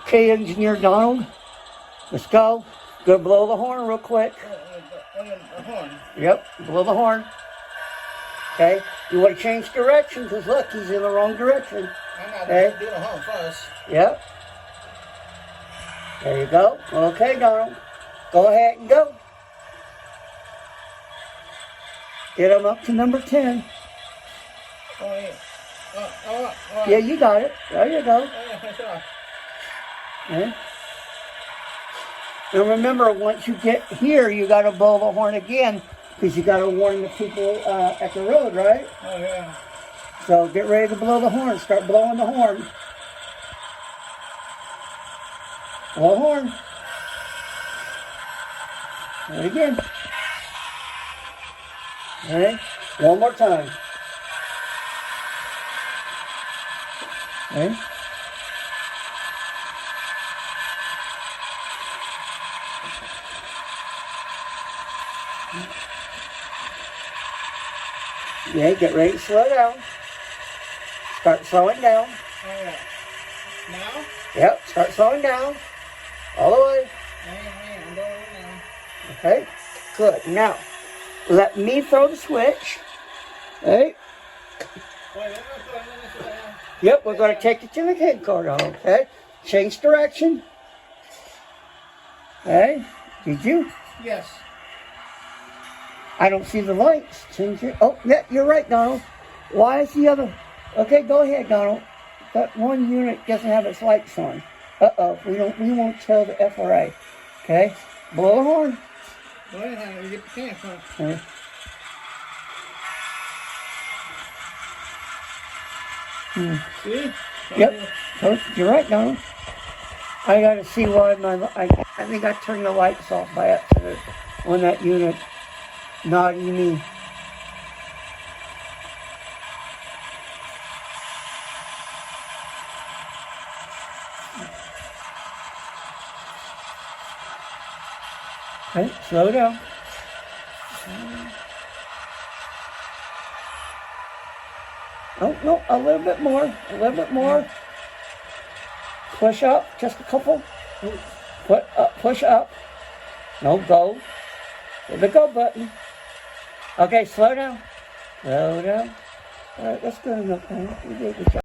Okay, Engineer Donald, let's go. Go blow the horn real quick. The horn. Yep, blow the horn. Okay, you want to change direction because look, he's in the wrong direction. I'm not Okay. doing the horn first. Yep. There you go. Okay, Donald. Go ahead and go. Get him up to number 10. Oh, yeah. All right. Yeah, you got it. There you go. Oh, yeah, for sure. Okay. And remember, once you get here, you got to blow the horn again because you got to warn the people at the road, right? Oh, yeah. So get ready to blow the horn. Start blowing the horn. Blow the horn. Do it again. Okay. One more time. Okay. Yeah, get ready to slow down. Start slowing down. Oh, yeah. Now? Yep, start slowing down. All the way. I'm doing it now. Okay, good. Now, let me throw the switch. Okay. Wait. Yep, we're going to take it to the headquarters. Okay. Change direction. Okay. Did you? Yes. I don't see the lights. Change it. Oh, yeah, you're right, Donald. Why is the other? Okay, go ahead, Donald. That one unit doesn't have its lights on. Uh-oh. We won't tell the FRA. Okay. Blow the horn. Go ahead, honey. You get the can from. Okay. See? Yep. Oh, you're right, Donald. I got to see why I think I turned the lights off by accident on that unit. Naughty me. Okay, slow down. Oh, no, a little bit more. A little bit more. Push up, just a couple. Push up. No, go. Hit the go button. Okay, slow down. Slow down. All right, that's good enough. You did a good job.